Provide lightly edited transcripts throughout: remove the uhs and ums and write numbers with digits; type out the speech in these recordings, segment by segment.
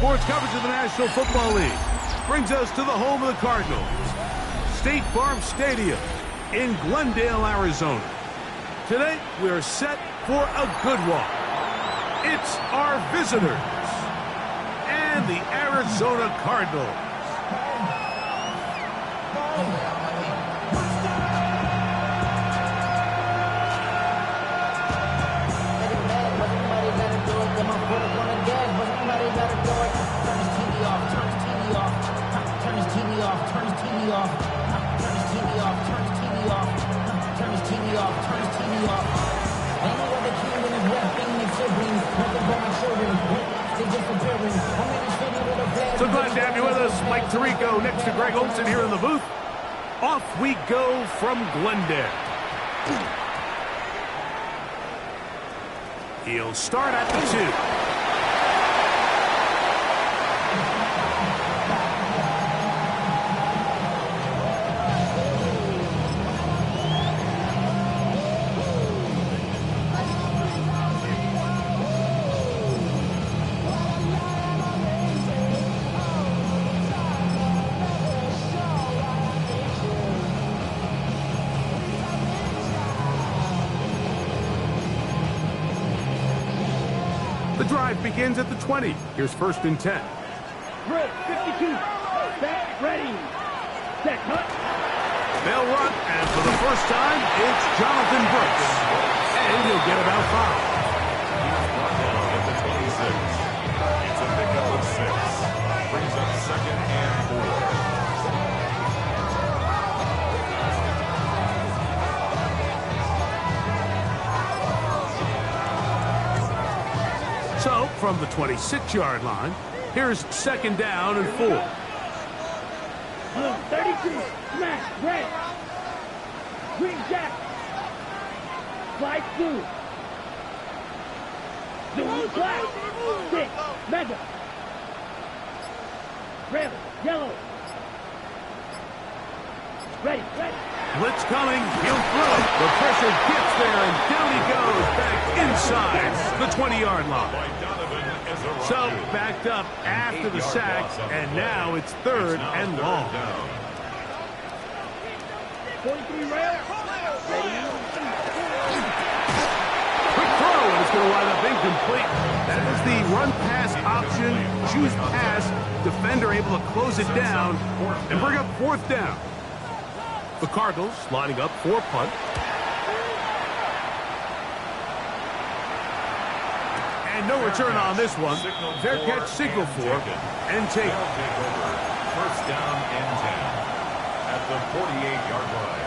sports coverage of the National Football League brings us to the home of the Cardinals, State Farm Stadium in Glendale, Arizona. Today, we're set for a good one. It's our visitors and the Arizona Cardinals. So glad to have you with us. Mike Tirico next to Greg Olson here in the booth. Off we go from Glendale. He'll start at the 2. The drive begins at the 20. Here's 1st and 10. Drill 52. Back ready. Set cut. They'll run, and for the first time, it's Jonathan Brooks. And he'll get about 5. He's brought down at the 26. It's a pickup of 6. Brings up 2nd and 4. So, from the 26-yard line, here's 2nd down and 4. 32. Smash. Red. Green jack. Slide blue. Blue black. 6. Mega. Red. Yellow. Ready. Ready. Blitz coming. He'll throw it. The pressure gets there, and down he goes back inside the 20-yard line. So, backed up after the sack, and now it's 3rd and long. 43 rail. Quick throw, and it's going to wind up incomplete. That is the run-pass option. Choose pass. Defender able to close it down and bring up 4th down. The Cardinals lining up for punt. And no return on this one. Fair catch signal for and take. 1st down and 10 at the 48-yard line.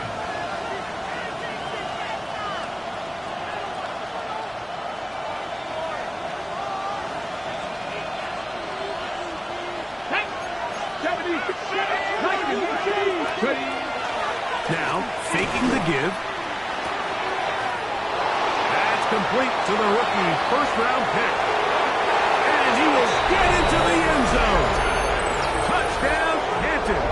Now, faking the give. That's complete to the rookie, 1st-round pick. And he will get into the end zone. Touchdown, Canton.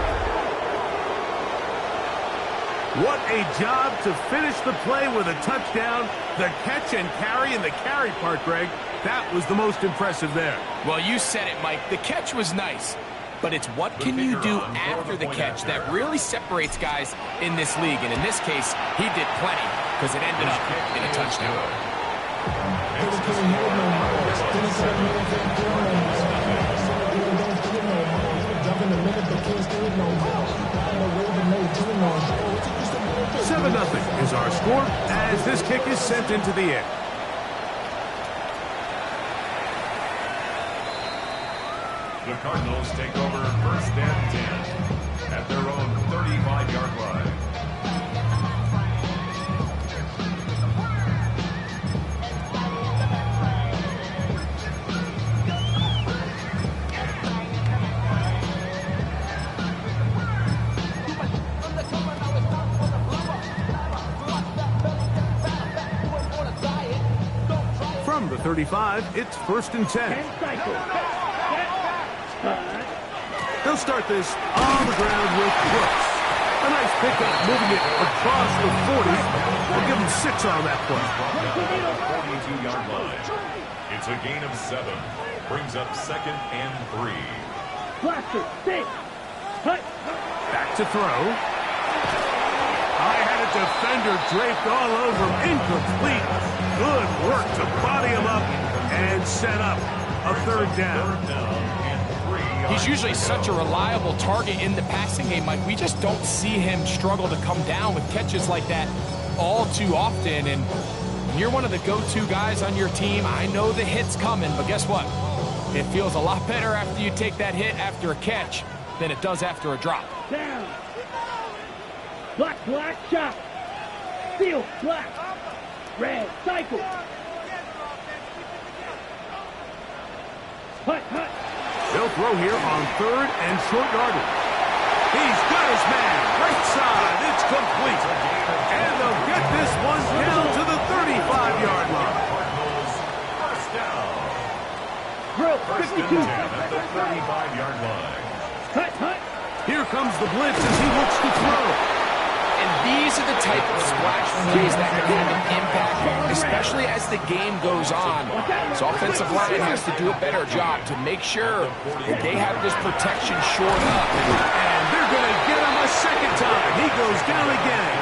What a job to finish the play with a touchdown. The catch and carry, and the carry part, Greg, that was the most impressive there. Well, you said it, Mike. The catch was nice. But it's what can you do after the catch that really separates guys in this league. And in this case, he did plenty because it ended up in a touchdown. Seven 0 is our score as this kick is sent into the air. The Cardinals take over 1st and 10 at their own 35-yard line. From the 35, it's 1st and 10. They'll start this on the ground with Brooks. A nice pickup, moving it across the 40. We'll give him 6 on that play. 42-yard line. It's a gain of 7. Brings up 2nd and 3. Blaster, stay. Hut. Back to throw. I had a defender draped all over him. Incomplete. Good work to body him up and set up a 3rd down. He's usually such a reliable target in the passing game, Mike. We just don't see him struggle to come down with catches like that all too often. And when you're one of the go-to guys on your team, I know the hit's coming, but guess what? It feels a lot better after you take that hit after a catch than it does after a drop. Down. Black, black, chop. Steel, black. Red, cycle. Hut, hut. They'll throw here on 3rd and short yardage. He's got his man. Right side. It's complete. And they'll get this one down to the 35-yard line. First down. Drill, First 52. and 10 at the 35-yard line. Hut, hut. Here comes the blitz as he looks to throw. And these are the type of splash plays that can have an impact, especially as the game goes on. So offensive line has to do a better job to make sure that they have this protection shored up. And they're going to get him a 2nd time. He goes down again.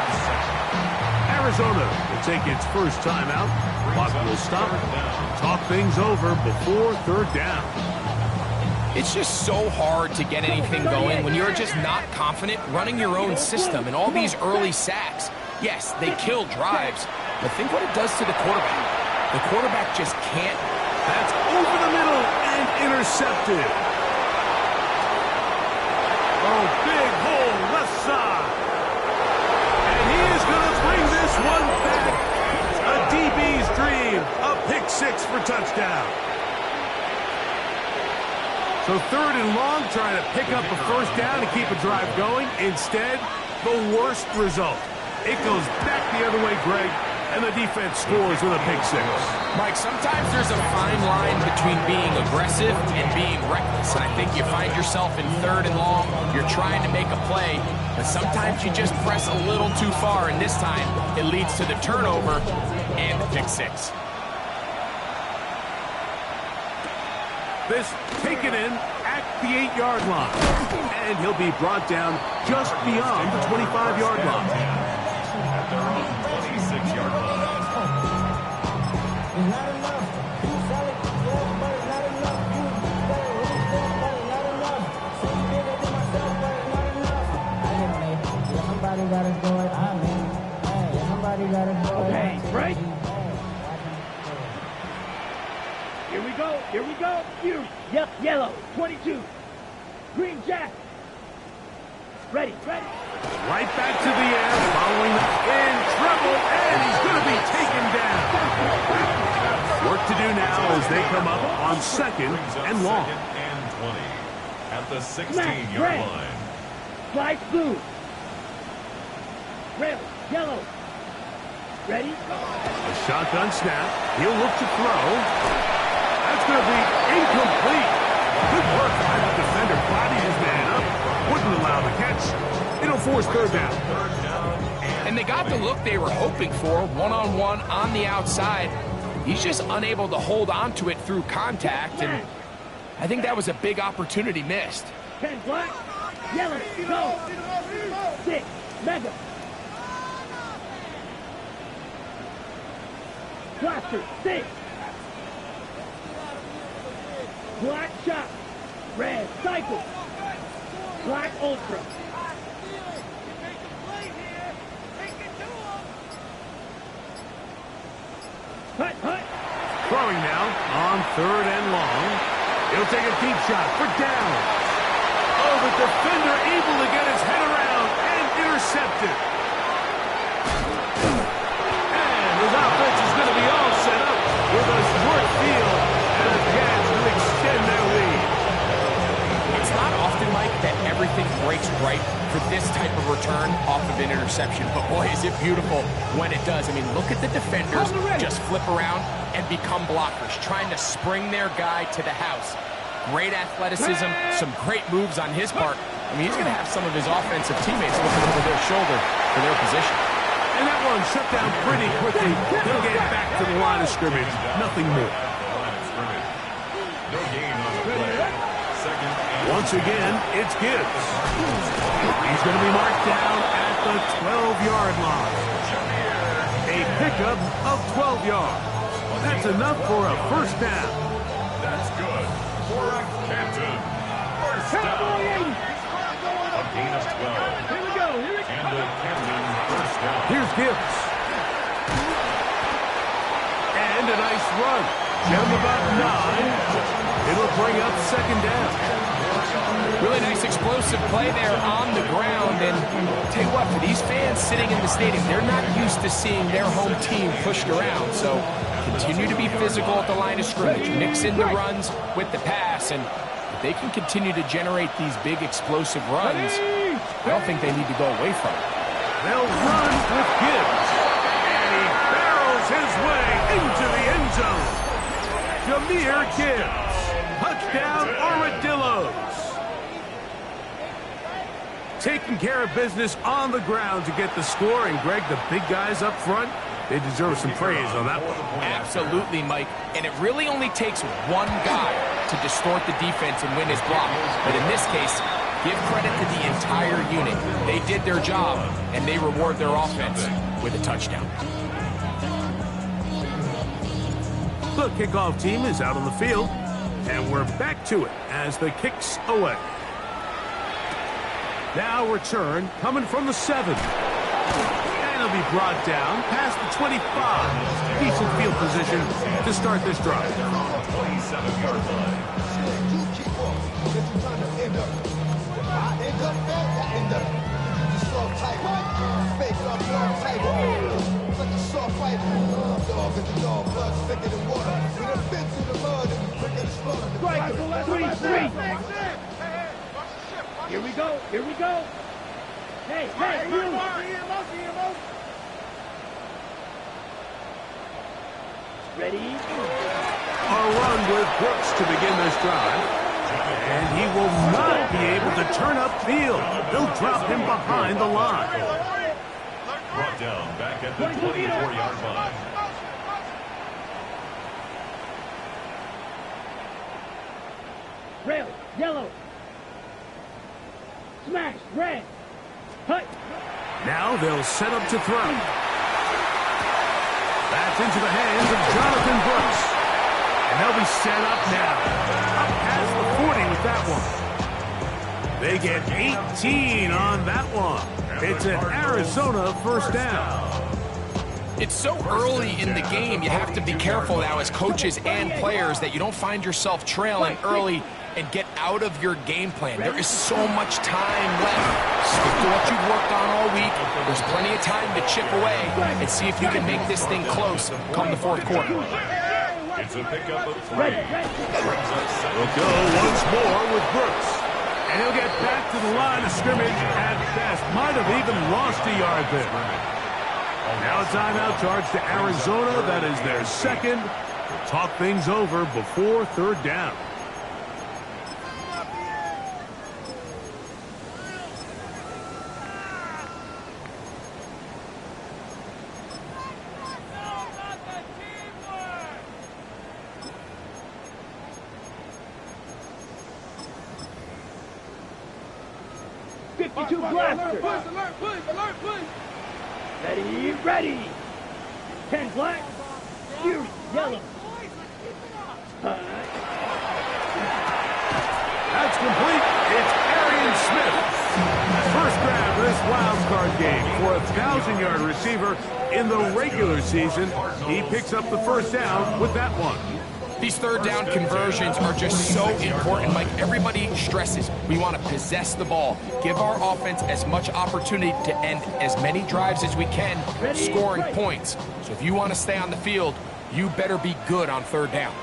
Arizona will take its first timeout. Clock will stop. Talk things over before 3rd down. It's just so hard to get anything going when you're just not confident running your own system. And all these early sacks, yes, they kill drives, but think what it does to the quarterback. The quarterback just can't. That's over the middle and intercepted. Oh, big hole left side. And he is going to bring this one back. A DB's dream. A pick 6 for touchdown. So 3rd and long, trying to pick up a 1st down to keep a drive going. Instead, the worst result. It goes back the other way, Greg, and the defense scores with a pick 6. Mike, sometimes there's a fine line between being aggressive and being reckless. And I think you find yourself in 3rd and long, you're trying to make a play, but sometimes you just press a little too far, and this time it leads to the turnover and the pick 6. This taken in at the 8-yard line. And he'll be brought down just beyond the 25-yard line. At their own 26-yard line. Somebody got to do it. I mean, hey, somebody got to do it. Okay, break. Here we go. Here we go. You. Yep, yellow. 22. Green jack. Ready, ready. Right back to the air, following in trouble, and he's going to be taken down. Work to do now as they come up on 2nd and long. 2nd and 20 at the 16-yard line. Slice blue. Red, yellow. Ready? A shotgun snap. He'll look to throw. That's going to be incomplete. Good work by the defender. Bodied his man up. Wouldn't allow the catch. It'll force 3rd down. And they got the look they were hoping for, one-on-one on the outside. He's just unable to hold on to it through contact, and I think that was a big opportunity missed. 10 black, yellow, go. 6, mega. Blaster, 6. Black shot. Red, cycle. Black ultra. Hut, hut. Throwing now on 3rd and long. He'll take a deep shot for down. Oh, the defender able to get his head around and intercepted. And his offense is going to be all set up with a short field and a chance to extend their lead. It's not often, Mike, that everything breaks right for this type of return off of an interception. But boy, is it beautiful when it does. I mean, look at the defenders just flip around and become blockers, trying to spring their guy to the house. Great athleticism, some great moves on his part. I mean, he's going to have some of his offensive teammates looking over their shoulder for their position. And that one shut down pretty quickly. He'll get back to the line of scrimmage. Nothing more. Once again, it's Gibbs. He's going to be marked down at the 12-yard line. A pickup of 12 yards. That's enough for a first down. That's good for a Canton. First down. A gain of 12. Here we go. Here we go. And a Canton first down. Here's Gibbs. And a nice run. Get him about 9. It'll bring up second down. Really nice explosive play there on the ground. And tell you what, for these fans sitting in the stadium, they're not used to seeing their home team pushed around. So continue to be physical at the line of scrimmage. Mix in the runs with the pass. And if they can continue to generate these big explosive runs, I don't think they need to go away from it. They'll run with Gibbs. And he barrels his way into the end zone. Jahmyr Gibbs. Touchdown, Armadillos. Taking care of business on the ground to get the score. And, Greg, the big guys up front, they deserve some praise on that one. Absolutely, Mike. And it really only takes one guy to distort the defense and win his block. But in this case, give credit to the entire unit. They did their job, and they reward their offense with a touchdown. The kickoff team is out on the field, and we're back to it as the kick's away. Now return coming from the 7. And he'll be brought down past the 25. Decent field position to start this drive. 27-yard line. Here we go. Here we go. Hey, hey, you. Ready? A run with Brooks to begin this drive. And he will not be able to turn upfield. They'll drop him behind the line. Brought down back at the 24-yard line. Red, yellow. Smash, red. Hut. Now they'll set up to throw. That's into the hands of Jonathan Brooks. And they'll be set up now. Up past the 40 with that one. They get 18 on that one. It's an Arizona first down. It's so early in the game, you have to be careful now as coaches and players that you don't find yourself trailing early and get out of your game plan. There is so much time left. Stick to what you've worked on all week. There's plenty of time to chip away and see if you can make this thing close come the fourth quarter. It's a pickup of 3. We'll go once more with Brooks. And he'll get back to the line of scrimmage at best. Might have even lost a yard there. Now a timeout charge to Arizona. That is their second. We'll talk things over before third down. Ready, ready. 10 black, you yellow. That's complete. It's Arian Smith. First grab of this wild card game for a 1,000-yard receiver in the regular season. He picks up the first down with that one. These third down conversions are just so important, Mike. Everybody stresses we want to possess the ball, give our offense as much opportunity to end as many drives as we can, scoring points. So if you want to stay on the field, you better be good on third down.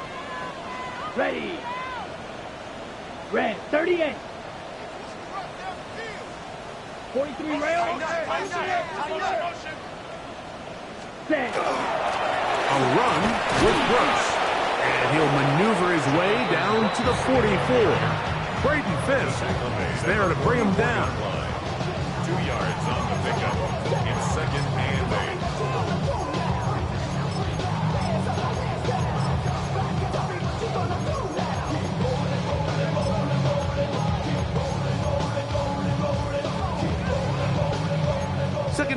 Ready. Red, 38. 43 rail. Set. A run with Brooks. And he'll maneuver his way down to the 44. Braden Fisk is there to bring him down. 2 yards on the pickup. It's second and 8.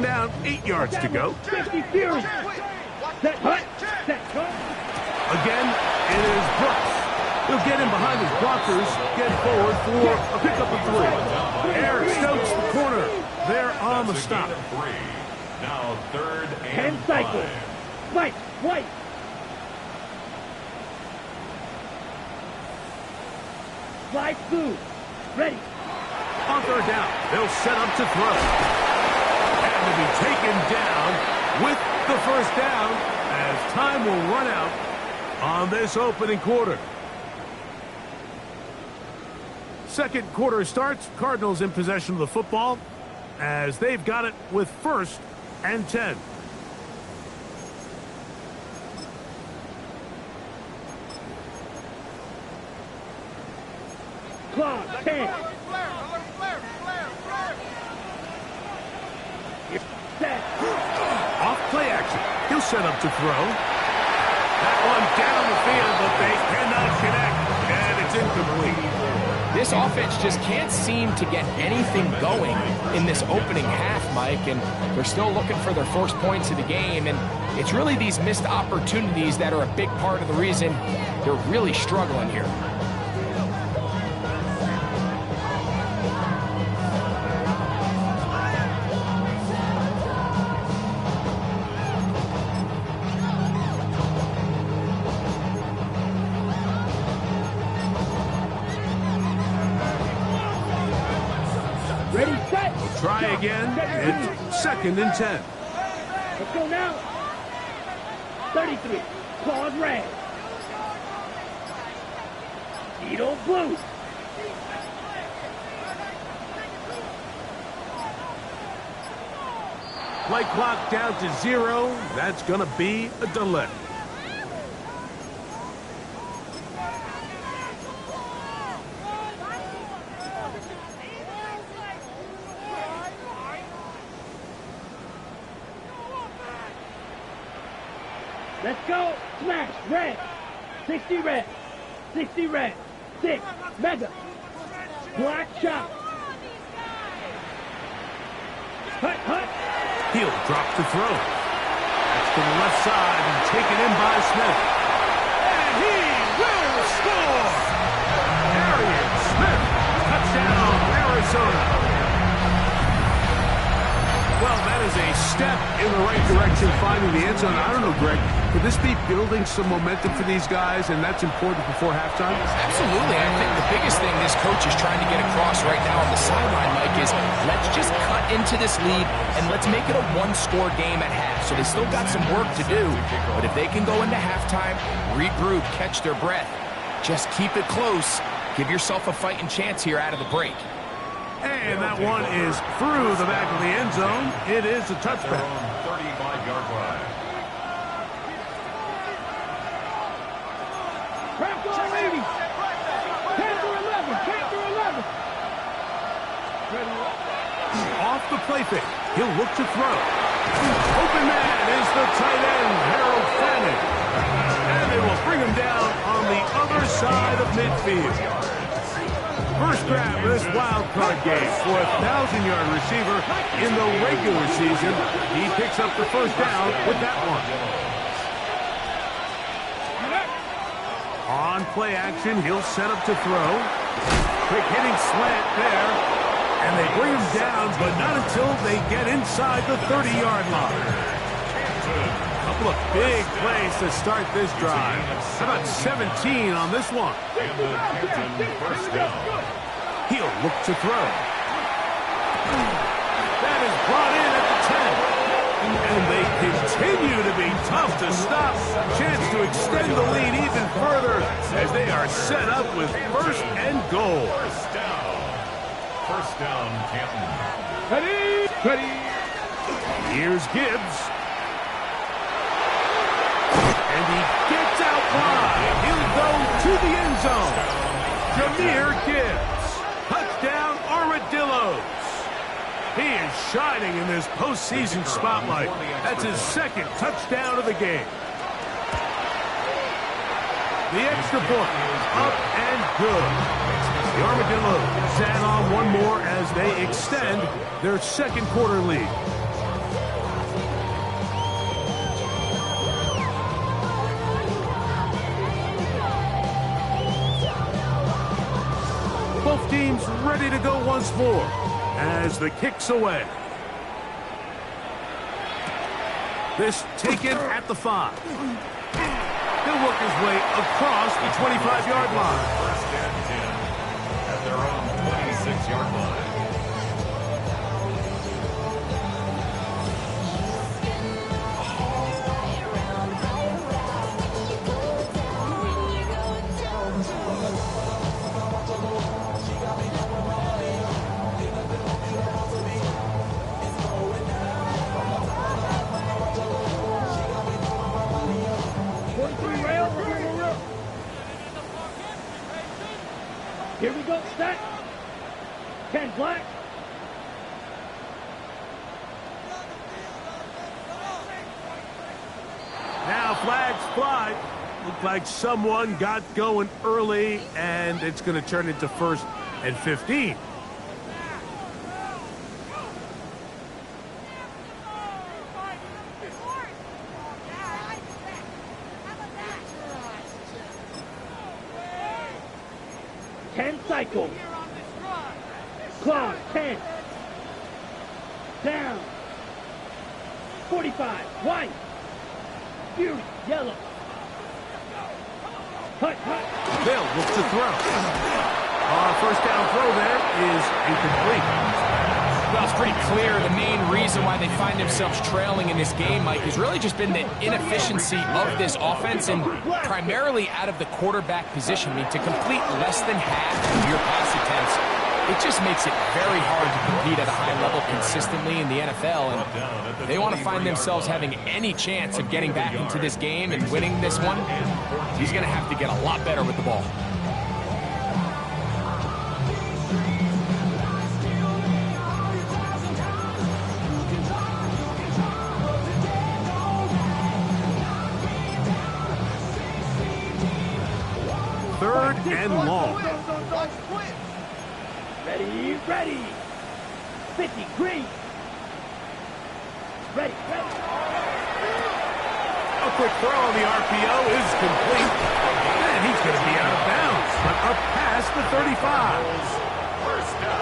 down, 8 yards to go. 50 Fury. Set, hut, set, go. Again, it is Brooks. He'll get in behind his blockers, get forward for a pickup of 3. Eric Stokes, the corner. They're on the stop. Now 3rd and 10 cycles. White, white. Slide through. Ready. On 3rd down, they'll set up to throw. And to be taken down with the 1st down as time will run out on this opening quarter. Second quarter starts. Cardinals in possession of the football as they've got it with 1st and 10. Clock, 10. Set. Off play action. He'll set up to throw. That one down the field, but they cannot connect. And it's incomplete. This offense just can't seem to get anything going in this opening half, Mike, and they're still looking for their first points of the game, and it's really these missed opportunities that are a big part of the reason they're really struggling here. Ready, set. Try again. It's 2nd and 10. Let's go now. 33. Claude red. Needle blue. Play clock down to 0. That's going to be a delay. Let's go. Smash. Red. 60 red. 60 red. 6. Mega. Black shot. Hut, hut. He'll drop to throw. That's to the left side and taken in by Smith. And he will score! Arian Smith. Touchdown, Arizona. Well, that is a step in the right direction, finding the end zone. I don't know, Greg, could this be building some momentum for these guys, and that's important before halftime? Absolutely. I think the biggest thing this coach is trying to get across right now on the sideline, Mike, is let's just cut into this lead and let's make it a one-score game at half. So they still got some work to do, but if they can go into halftime, regroup, catch their breath, just keep it close, give yourself a fighting chance here out of the break. And that one is through the back of the end zone. It is a touchback. 35-yard line. Cracker 80. Cracker 11. Cracker 11. Off the play fake. He'll look to throw. Open man is the tight end, Harold Fanning. And they will bring him down on the other side of midfield. First grab of this wild card game for a 1,000-yard receiver in the regular season. He picks up the 1st down with that one. On play action, he'll set up to throw. Quick hitting slant there. And they bring him down, but not until they get inside the 30-yard line. A couple of big plays to start this drive. How about 17 on this one? And the Canton 1st down. He'll look to throw. That is brought in at the 10. And they continue to be tough to stop. Chance to extend the lead even further as they are set up with 1st and goal. 1st down, Canton. Ready. Ready. Here's Gibbs. And he gets out wide. He'll go to the end zone. Jahmyr Gibbs. Touchdown, Armadillos. He is shining in this postseason spotlight. That's his 2nd touchdown of the game. The extra point up and good. The Armadillos add on one more as they extend their 2nd quarter lead. Both teams ready to go once more as the kick's away. This taken at the 5. He'll work his way across the 25-yard line. First and 10 at their own 26-yard line. Here we go, set. 10 black. Now flags fly. Looked like someone got going early, and it's going to turn into 1st and 15. Cycle. Claw, 10. Down. 45. White. Fury. Yellow. Hut. Bill looks to throw. First down throw there is incomplete. Well, it's pretty clear the main reason why they find themselves trailing in this game, Mike, has really just been the inefficiency of this offense and primarily out of the quarterback position. I mean, to complete less than half of your pass attempts, it just makes it very hard to compete at a high level consistently in the NFL. And they want to find themselves having any chance of getting back into this game and winning this one. He's going to have to get a lot better with the ball. Third and long. Ready. 50, green. Ready. A quick throw on the RPO is complete. And he's going to be out of bounds, but up past the 35.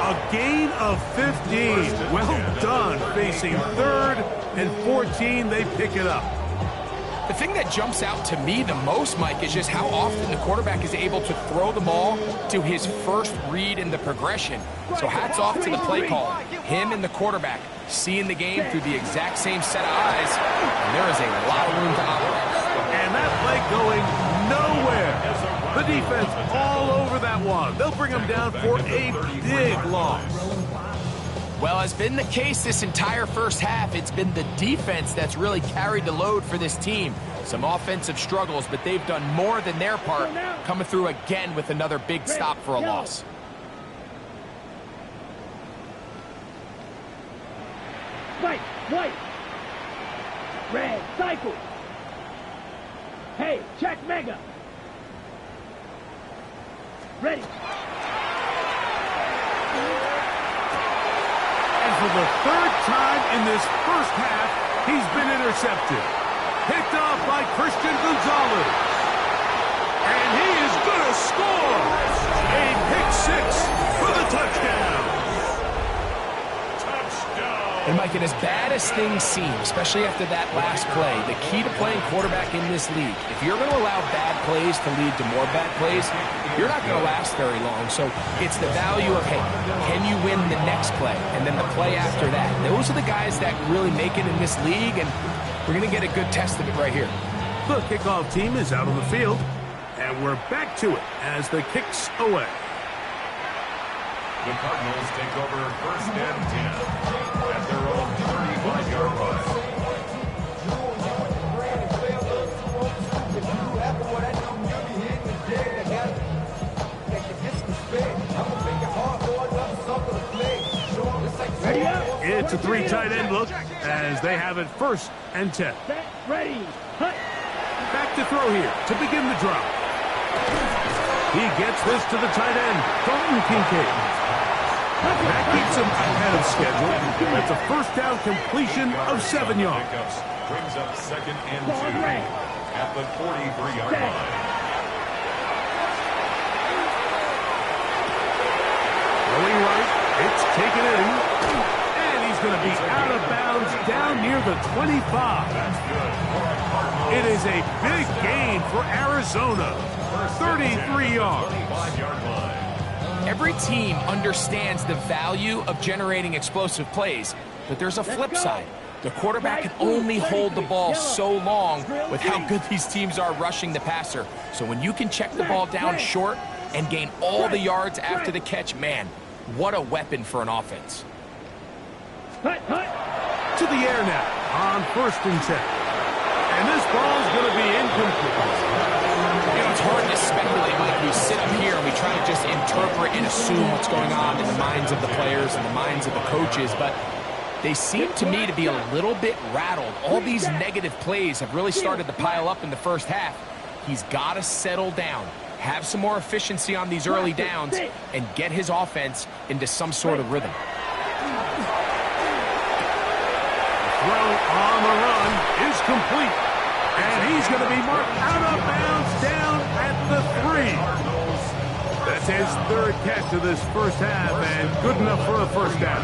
A gain of 15. Well done. Facing 3rd and 14, they pick it up. The thing that jumps out to me the most, Mike, is just how often the quarterback is able to throw the ball to his first read in the progression. So hats off to the play call. Him and the quarterback seeing the game through the exact same set of eyes, and there is a lot of room to operate. And that play going nowhere. The defense all over that one. They'll bring him down for a big loss. Well, as been the case this entire first half, it's been the defense that's really carried the load for this team. Some offensive struggles, but they've done more than their part, coming through again with another big stop for a loss. White. Red, cycle. Hey, check mega. Ready. For the 3rd time in this first half, he's been intercepted. Picked off by Christian Gonzalez. And he is going to score. A pick 6 for the touchdown. And Mike, and as bad as things seem, especially after that last play, the key to playing quarterback in this league, if you're going to allow bad plays to lead to more bad plays, you're not going to last very long. So it's the value of, hey, can you win the next play? And then the play after that. Those are the guys that really make it in this league, and we're going to get a good test of it right here. The kickoff team is out on the field, and we're back to it as the kick's away. The Cardinals take over 1st and 10 at their own 35-yard line. Ready up. It's a 3 tight end look as they have it 1st and 10. Set, ready. Hut. Back to throw here to begin the drop. He gets this to the tight end, Dalton Kincaid. That keeps him ahead of schedule. That's a 1st down completion of 7 yards. Brings up 2nd and 2 at the 43-yard line. taking it in. And he's going to be out of bounds down near the 25. It is a big gain for Arizona. 33 yards. Every team understands the value of generating explosive plays, but there's a flip side. The quarterback can only hold the ball so long with how good these teams are rushing the passer. So when you can check the ball down short and gain all the yards after the catch, man, what a weapon for an offense. To the air now on 1st and 10. And this ball's going to be incomplete. You know, it's hard to speculate, Mike. We sit up here and we try to just interpret and assume what's going on in the minds of the players and the minds of the coaches, but they seem to me to be a little bit rattled. All these negative plays have really started to pile up in the first half. He's got to settle down, have some more efficiency on these early downs, and get his offense into some sort of rhythm. Throw on the run is complete. And he's going to be marked out of bounds down at the 3. That's his 3rd catch of this first half, and good enough for a first down.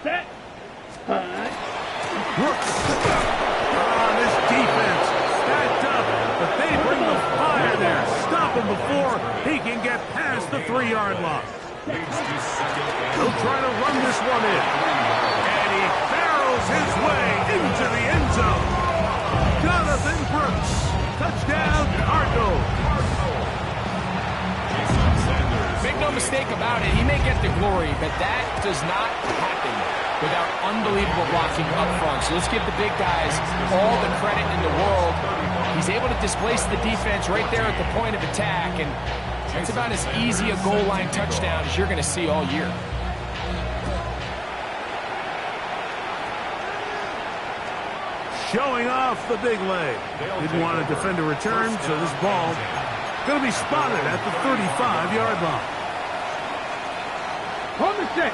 Set. Brooks. This defense stacked up, but they bring the fire there. Stop him before he can get past the 3-yard line. He'll try to run this one in. And he barrels his way into the end zone. Jonathan Brooks. Touchdown, Cardinals. Make no mistake about it, he may get the glory, but that does not happen without unbelievable blocking up front. So let's give the big guys all the credit in the world. He's able to displace the defense right there at the point of attack, and it's about as easy a goal line touchdown as you're going to see all year. Showing off the big leg. Didn't want to defend a return, so this ball going to be spotted at the 35-yard line. On the 6.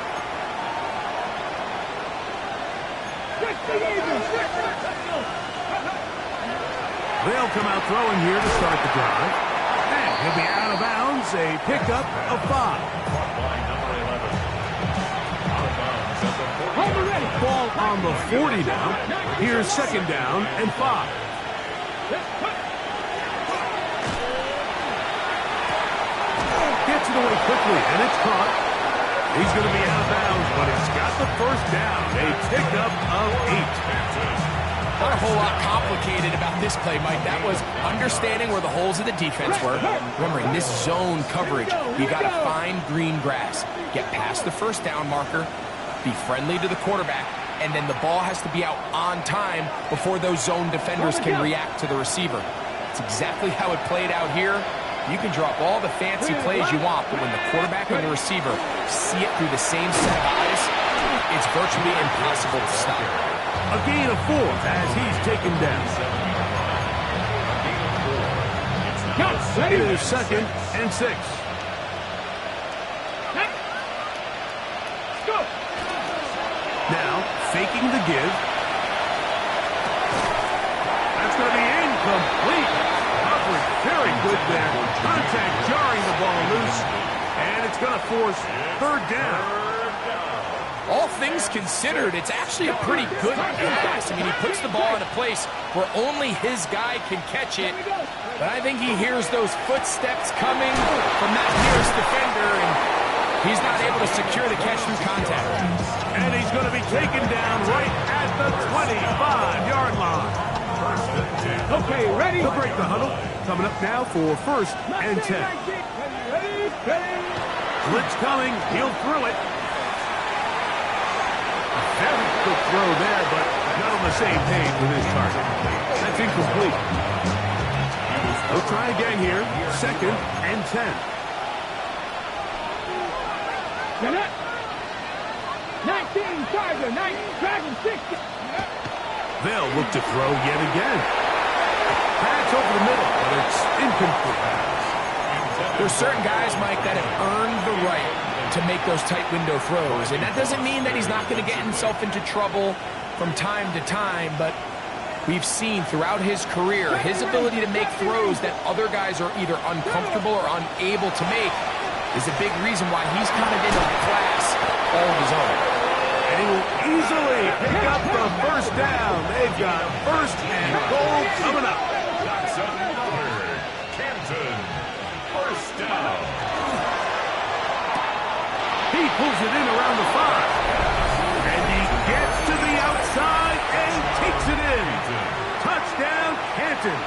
They'll come out throwing here to start the drive. And he'll be out of bounds, a pickup of 5. Ball on the 40 now. Here's 2nd down and 5. Gets it away quickly, and it's caught. He's going to be out of bounds, but he's got the first down. A pickup of 8. Not a whole lot complicated about this play, Mike. That was understanding where the holes of the defense were. Remember, in this zone coverage, you got to find green grass. Get past the first down marker, be friendly to the quarterback, and then the ball has to be out on time before those zone defenders can react to the receiver. It's exactly how it played out here. You can drop all the fancy plays you want, but when the quarterback and the receiver see it through the same set of eyes, it's virtually impossible to stop. A gain of 4 as he's taken down. It is 2nd and 6. Now, faking the give. That's going to be incomplete. Coverage very good there. Contact jarring the ball loose. And it's going to force 3rd down. All things considered, it's actually a pretty good pass. I mean, he puts the ball in a place where only his guy can catch it. But I think he hears those footsteps coming from that nearest defender, and he's not able to secure the catch through contact. And he's going to be taken down right at the 25-yard line. Okay, ready? He'll break the huddle. Coming up now for 1st and 10. Blitz coming. He'll throw it. Very good throw there, but not on the same page with his target. That's incomplete. He'll try again here. 2nd and 10. 19, Tiger, 19, Dragon, 60. They'll look to throw yet again. Pass over the middle, but it's incomplete. There's certain guys, Mike, that have earned the right to make those tight window throws. And that doesn't mean that he's not going to get himself into trouble from time to time, but We've seen throughout his career his ability to make throws that other guys are either uncomfortable or unable to make is a big reason why he's kind of in a class all of his own. And he will easily pick up the first down. They've got first and goal coming up. That's another Canton first down. He pulls it in around the 5. And he gets to the outside and takes it in. Touchdown, Canton.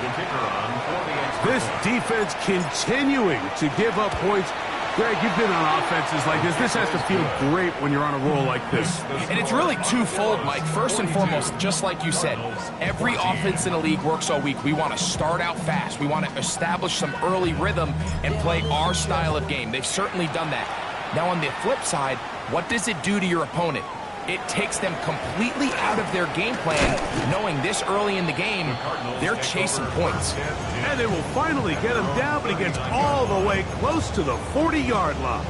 The kicker on for the extra This point. defense continuing to give up points. Greg, you've been on offenses like this. This has to feel great when you're on a roll like this. And it's really twofold, Mike. First and foremost, just like you said, every offense in the league works all week. We want to start out fast. We want to establish some early rhythm and play our style of game. They've certainly done that. Now, on the flip side, what does it do to your opponent? It takes them completely out of their game plan, knowing this early in the game, they're chasing points. And they will finally get him down, but he gets all the way close to the 40-yard line.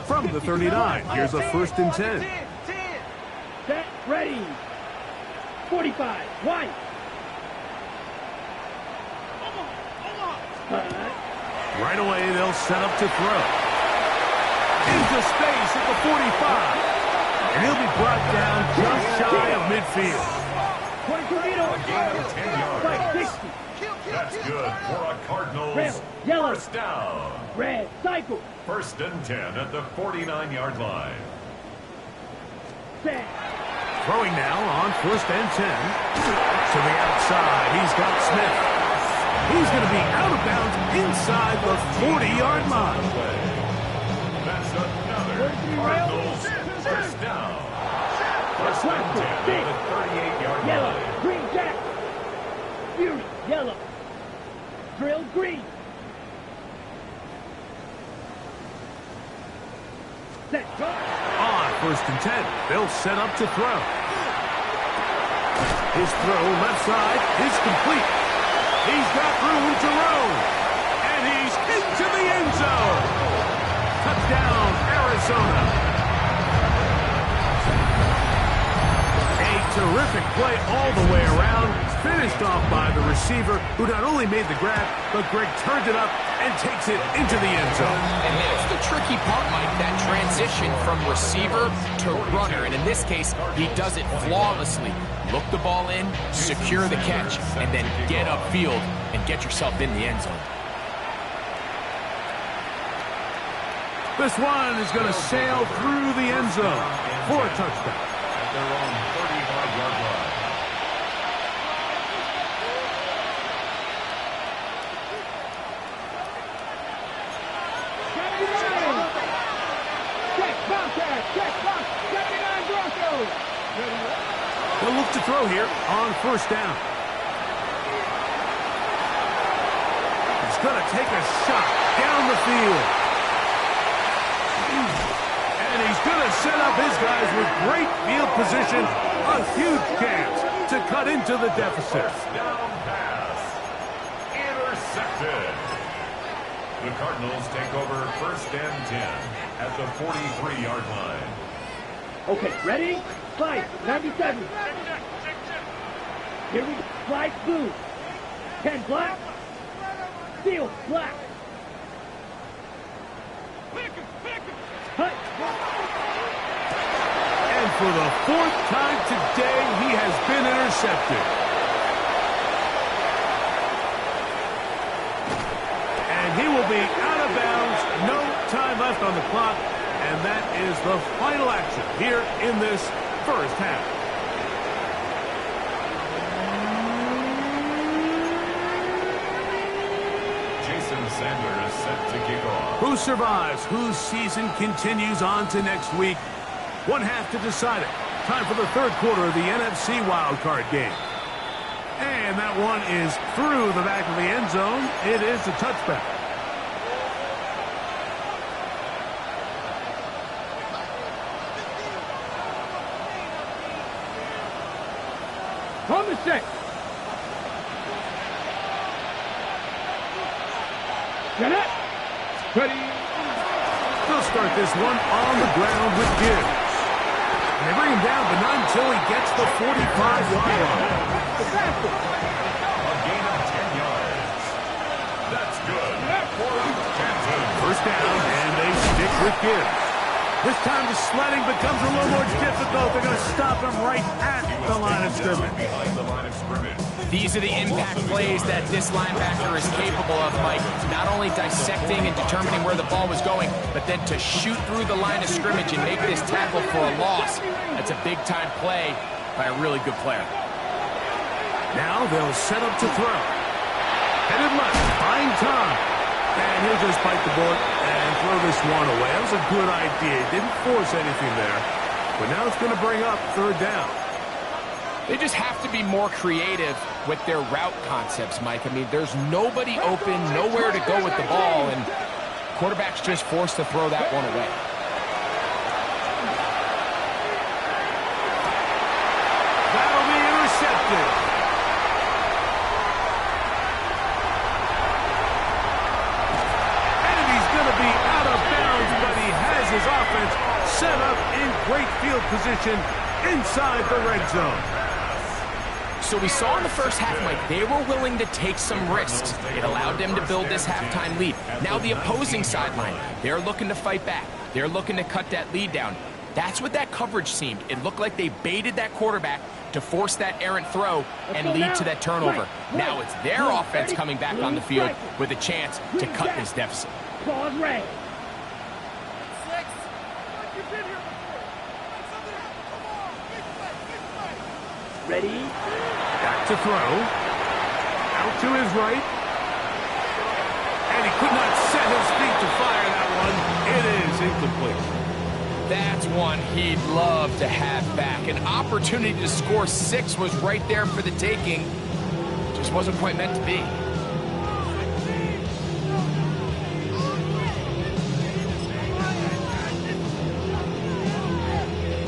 From the 39, here's a 1st and 10. Set, ready. 45, wide. Right away, they'll set up to throw. Into space at the 45. And he'll be brought down just shy of midfield. 22 meters. Gain of 10 yards. Like 60. That's good for a Cardinals Red, yellow. first down. Red, cycle. 1st and 10 at the 49-yard line. Set. Throwing now on 1st and 10. To the outside, he's got Smith. He's going to be out of bounds inside the 40-yard line. That's another Cardinals first down. 1st and 10 at the 38-yard Yellow, line. green jack. Fury, yellow. Drill, green. Set, go. On 1st and 10, they'll set up to throw. His throw left side is complete. He's got room to roam. And he's into the end zone. Touchdown, Arizona. A terrific play all the way around. Finished off by the receiver, who not only made the grab, but Greg turned it up and takes it into the end zone. And that's the tricky part, Mike, that transition from receiver to runner. And in this case, he does it flawlessly. Look the ball in, secure the catch, and then get upfield and get yourself in the end zone. This one is going to sail through the end zone for a touchdown. At their own 35-yard line. Check, Bobcat, check, box. 79 Broncos. They'll look to throw here on 1st down. He's going to take a shot down the field. And he's going to set up his guys with great field position. A huge chance to cut into the deficit. First down pass. Intercepted. The Cardinals take over 1st and 10 at the 43-yard line. Okay, ready? Slide, 97. Here we go. Slide blue. 10 black. Steel black. Hut. And for the 4th time today, he has been intercepted. And he will be out of bounds. No time left on the clock. And that is the final action here in this first half. Jason Sanders set to kick off. Who survives? Whose season continues on to next week? One half to decide it. Time for the 3rd quarter of the NFC wildcard game. And that one is through the back of the end zone. It is a touchback. From the 6. Get it. Ready. They'll start this one on the ground with Gibbs. And they bring him down, but not until he gets the 45-yard line. A gain of 10 yards. That's good for Kansas. First down, and they stick with Gibbs. This time the sledding becomes a little more difficult. They're going to stop him right at the line of scrimmage. Behind the line of scrimmage. These are the impact plays that this linebacker is capable of, Mike. Not only dissecting and determining where the ball was going, but then to shoot through the line of scrimmage and make this tackle for a loss. That's a big-time play by a really good player. Now they'll set up to throw. Headed left, buying time. And he'll just bite the bullet and throw this one away. That was a good idea. He didn't force anything there. But now it's going to bring up third down. They just have to be more creative with their route concepts, Mike. I mean, there's nobody open, nowhere to go with the ball, and quarterback's just forced to throw that one away. That'll be intercepted. His offense set up in great field position inside the red zone. So we saw in the first half, Mike, they were willing to take some risks. It allowed them to build this halftime lead. Now the opposing sideline, they're looking to fight back. They're looking to cut that lead down. That's what that coverage seemed. It looked like they baited that quarterback to force that errant throw and lead to that turnover. Now it's their offense coming back on the field with a chance to cut this deficit. Pause red. Ready? Back to throw. Out to his right. And he could not set his feet to fire that one. It is incomplete. That's one he'd love to have back. An opportunity to score 6 was right there for the taking. Just wasn't quite meant to be.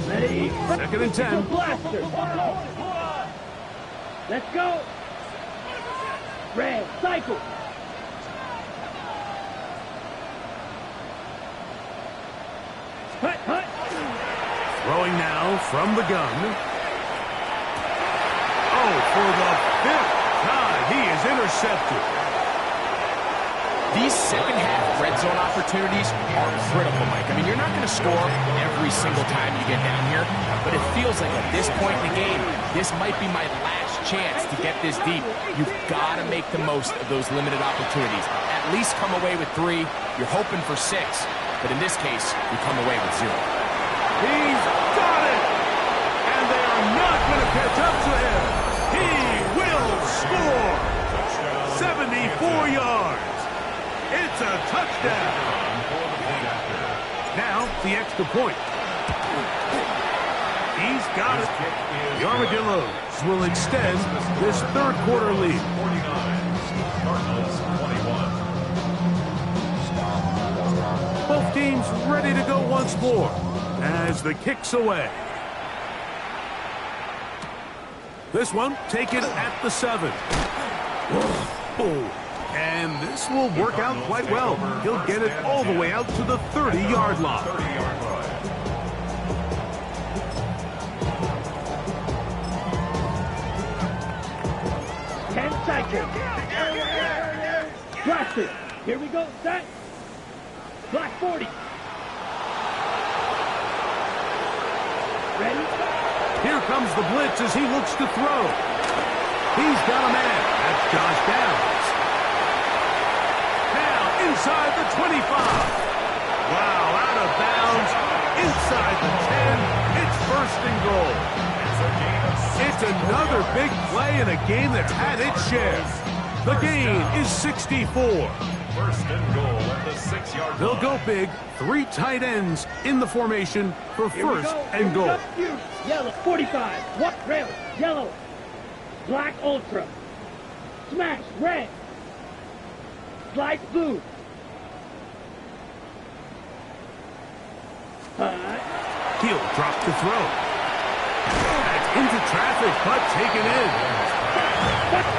Ready? Second and 10. Blaster. Let's go. Red, cycle. Hut, hut. Throwing now from the gun. Oh, for the 5th time, he is intercepted. These second-half red zone opportunities are critical, Mike. I mean, you're not going to score every single time you get down here, but it feels like at this point in the game, this might be my last chance to get this deep. You've got to make the most of those limited opportunities. At least come away with 3. You're hoping for 6, but in this case, you come away with 0. He's got it! And they are not going to catch up to him. He will score! 74 yards. It's a touchdown. Now, the extra point. He's got it. The Armadillos will extend this third quarter lead. 49, Cardinals 21. Both teams ready to go once more as the kick's away. This one taken at the 7. Oh. And this will work out quite well. He'll get it all the way out to the 30-yard line. 30-yard line. 10 seconds. Blaster. Here we go. Set. Black 40. Ready? Here comes the blitz as he looks to throw. He's got a man. That's Josh Downs. Inside the 25. Wow, out of bounds. Inside the 10. It's first and goal. It's another big play in a game that had its share. The gain is 64. First and goal at the 6-yard line. They'll go big. 3 tight ends in the formation for first and goal. Yellow, 45. What? Rail. Yellow. Black ultra. Smash. Red. Slice blue. He'll drop the throw. That's into traffic, but taken in.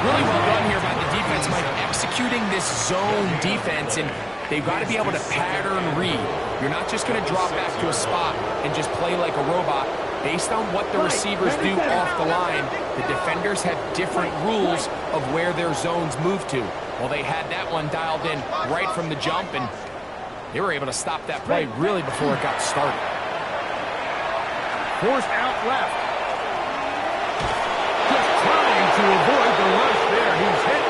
Really well done here by the defense, Mike, executing this zone defense, and they've got to be able to pattern read. You're not just going to drop back to a spot and just play like a robot. Based on what the receivers do off the line, the defenders have different rules of where their zones move to. Well, they had that one dialed in right from the jump, and they were able to stop that play really before it got started. Forced out left. Just trying to avoid the rush there. He's hit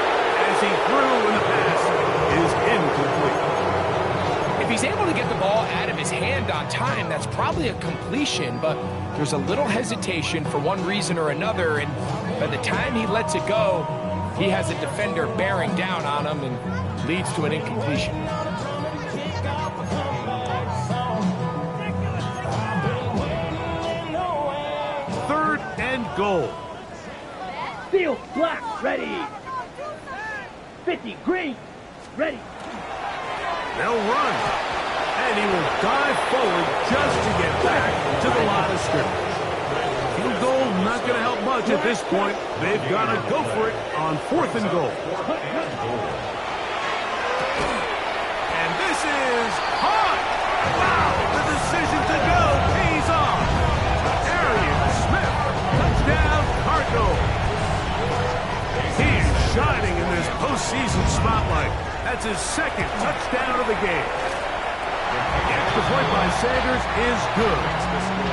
as he threw, and the pass is incomplete. If he's able to get the ball out of his hand on time, that's probably a completion, but there's a little hesitation for one reason or another, and by the time he lets it go, he has a defender bearing down on him and leads to an incompletion. Third and goal. Field, black, ready. 50, green, ready. They'll run, and he will dive forward just to get back to the line of scrimmage. Field goal not going to help much at this point. They've got to go for it on 4th and goal. And this is hot. Wow, the decision to go pays off. Arian Smith, touchdown Cardinals. He's shining in this postseason spotlight. That's his 2nd touchdown of the game. The extra point by Sanders is good,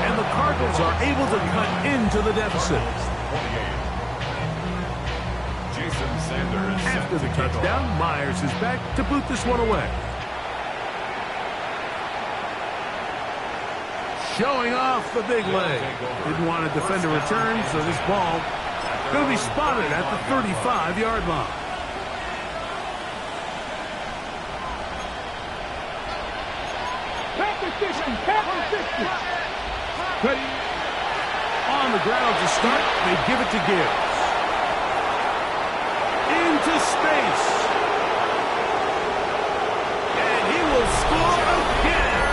and the Cardinals are able to cut into the deficit. After the touchdown, Myers is back to boot this one away. Showing off the big leg. Didn't want to defend a return, so this ball going to be spotted at the 35-yard line. On the ground to start, they give it to Gibbs. Into space. And he will score again.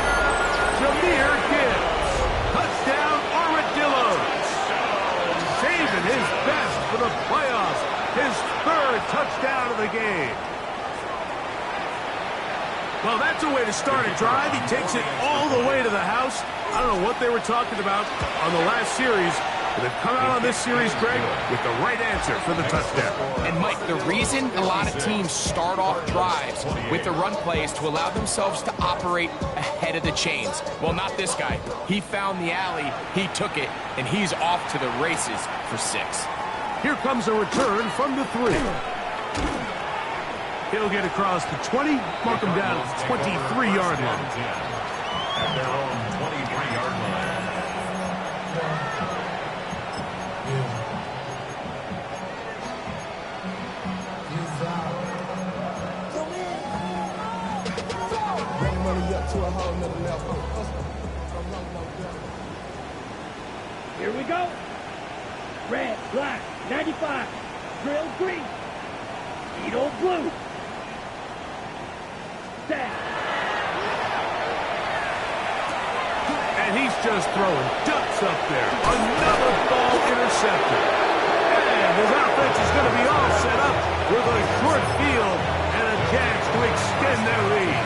Jahmyr Gibbs. Touchdown, Armadillos. Saving his best for the playoffs. His 3rd touchdown of the game. Well, that's a way to start a drive. He takes it all the way to the house. I don't know what they were talking about on the last series, but they've come out on this series, Greg, with the right answer for the touchdown. And, Mike, the reason a lot of teams start off drives with the run play is to allow themselves to operate ahead of the chains. Well, not this guy. He found the alley, he took it, and he's off to the races for 6. Here comes a return from the 3. He'll get across the 20, mark him down at the 23-yard line. At their own 23-yard line. Here we go. Red, black, 95, drill green, Edo blue. Set. And he's just throwing ducks up there. Another ball intercepted. And his offense is going to be all set up with a short field and a chance to extend their lead.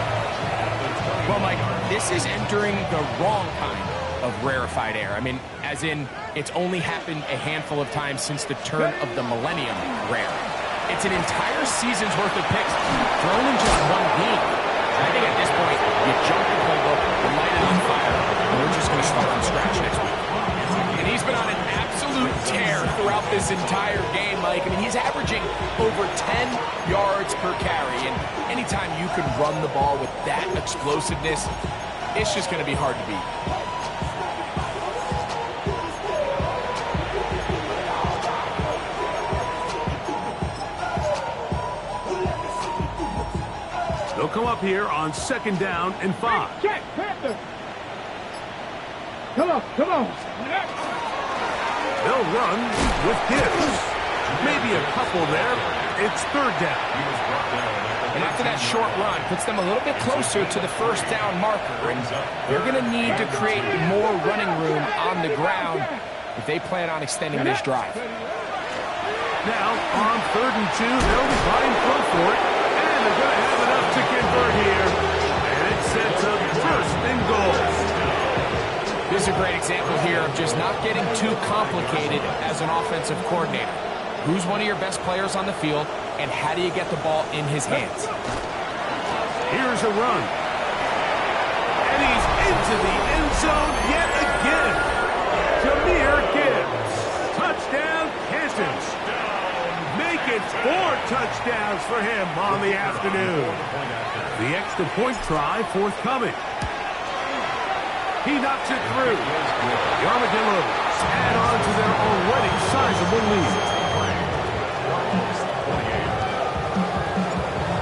Well, Mike, this is entering the wrong kind of rarefied air. I mean, as in, it's only happened a handful of times since the turn of the millennium rare. It's an entire season's worth of picks thrown in just one game. I think at this point, you jump the playbook, you light it on fire, and we're just going to start from scratch next week. And he's been on an absolute tear throughout this entire game, Mike. I mean, he's averaging over 10 yards per carry, and anytime you can run the ball with that explosiveness, it's just going to be hard to beat. They'll come up here on 2nd down and 5. Check, Panther. Come on, come on. They'll run with Gibbs. Maybe a couple there. It's 3rd down. And after that short run, puts them a little bit closer to the 1st down marker. And they're going to need to create more running room on the ground if they plan on extending this drive. Now, on 3rd and 2, they'll be trying to go for it. And they're going to have enough to convert here. And it sets up 1st and goal. This is a great example here of just not getting too complicated as an offensive coordinator. Who's one of your best players on the field, and how do you get the ball in his hands? Here's a run. And he's into the end zone yet again. Jahmyr Gibbs. Touchdown, Kansas. Make it 4 touchdowns for him on the afternoon. The extra point try forthcoming. He knocks it through. The Armadillos add on to their already sizable lead.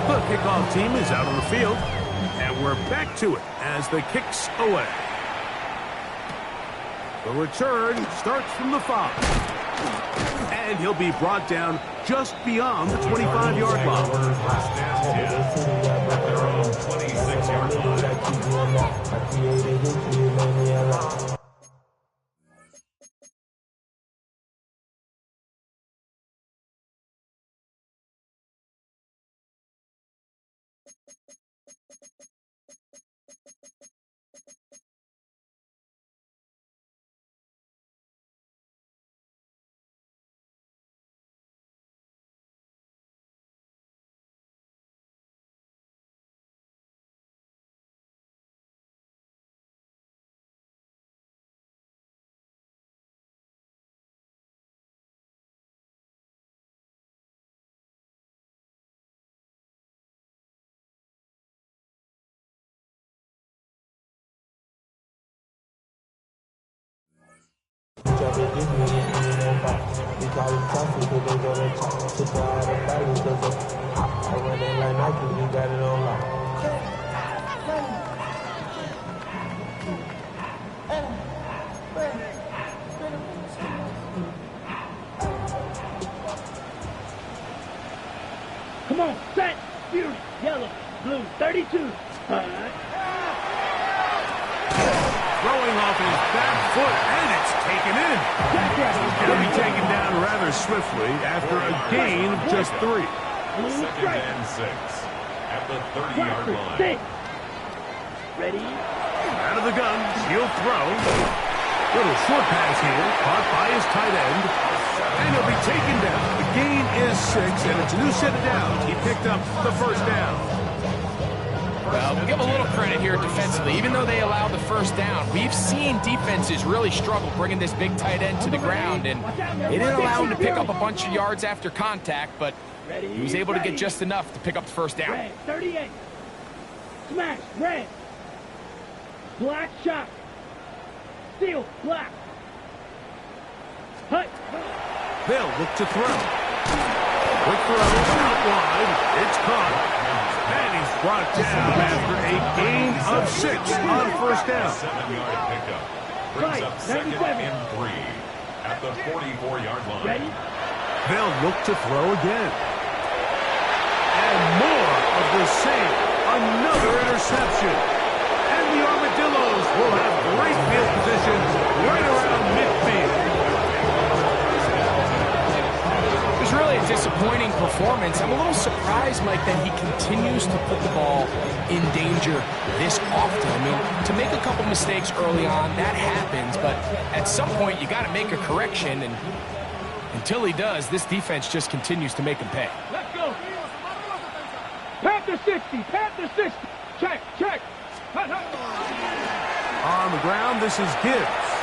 The kickoff team is out on the field, and we're back to it as the kick's away. The return starts from the 5. And he'll be brought down just beyond the 25-yard line. First and 10 at their own 26-yard line. Come on, set, fury, yellow, blue, 32. Throwing off his back foot, and it's taken in. He'll be taken down rather swiftly after a gain of just 3. Second and 6 at the 30-yard line. Ready? Out of the gun, he'll throw. Little short pass here, caught by his tight end. And he'll be taken down. The gain is 6, and it's a new set of downs. He picked up the 1st down. Well, we'll give a little credit here defensively. Even though they allowed the 1st down, we've seen defenses really struggle bringing this big tight end to the ground, and they didn't allow him to pick up a bunch of yards after contact, but he was able to get just enough to pick up the 1st down. Red, 38. Smash, red. Black shot. Steel, black. Hut. They'll look to throw. Quick throw, out wide. It's caught. And he's brought down after a gain of 6 on 1st down. 7-yard pickup. Brings up 2nd and 3 at the 44-yard line. Ready? They'll look to throw again. And more of the same. Another interception. And the Armadillos will have great field position right around midfield. It was really a disappointing performance. I'm a little surprised, Mike, that he continues to put the ball in danger this often. I mean, to make a couple mistakes early on, that happens, but at some point you got to make a correction, and until he does, this defense just continues to make him pay. Let's go. Panther 60, Panther 60. Check, check. Hut, hut. On the ground, this is Gibbs.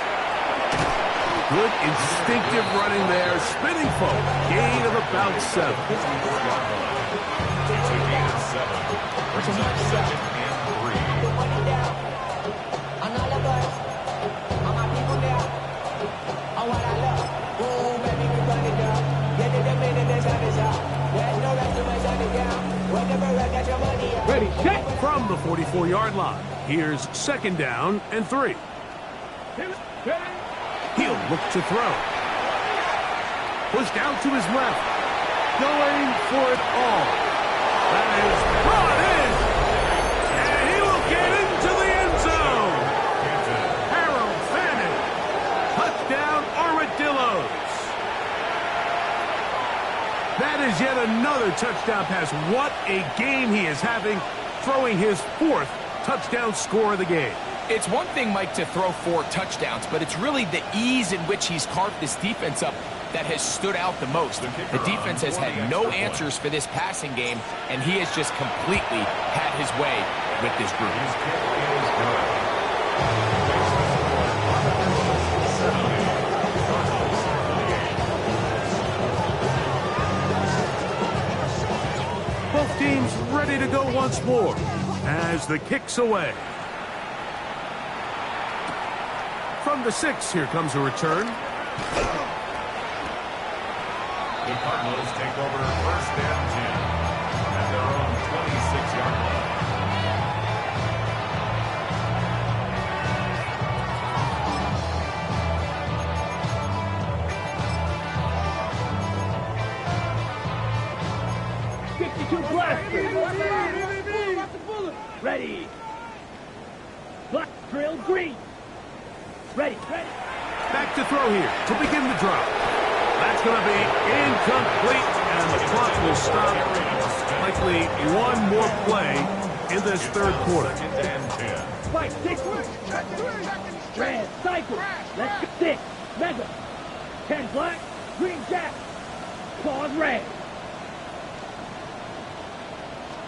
Good instinctive running there, spinning forward. Gain of about 7. It's a gain of 7. Brings up 2nd and 3. Ready, set. From the 44-yard line, here's 2nd down and 3. He'll look to throw. Pushed out to his left. Going for it all. That is brought in. And he will get into the end zone. Harold Fannin. Touchdown Armadillos. That is yet another touchdown pass. What a game he is having, throwing his 4th touchdown score of the game. It's one thing, Mike, to throw 4 touchdowns, but it's really the ease in which he's carved this defense up that has stood out the most. The defense has had no answers for this passing game, and he has just completely had his way with this group. Both teams ready to go once more as the kick's away. From the 6, here comes a return. The Cardinals take over 1st and 10 at their own 26-yard line. Ready. Black drill green. Ready. Back to throw here to begin the drop. That's going to be incomplete, and the clock will stop. Likely one more play in this 3rd quarter. Fight 6. Red cycle. Let's go. 6. Mega. 10 black. Green jack. Pause red.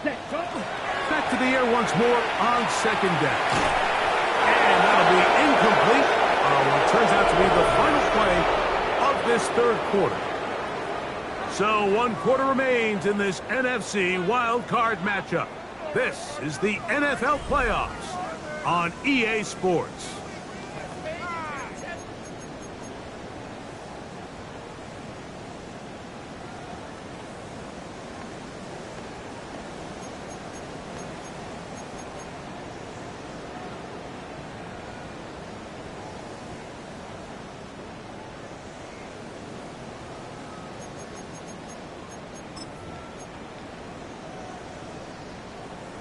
Set. Go. Back to the air once more on 2nd down. And that'll be incomplete on what turns out to be the final play of this 3rd quarter. So 1 quarter remains in this NFC wild card matchup. This is the NFL playoffs on EA Sports.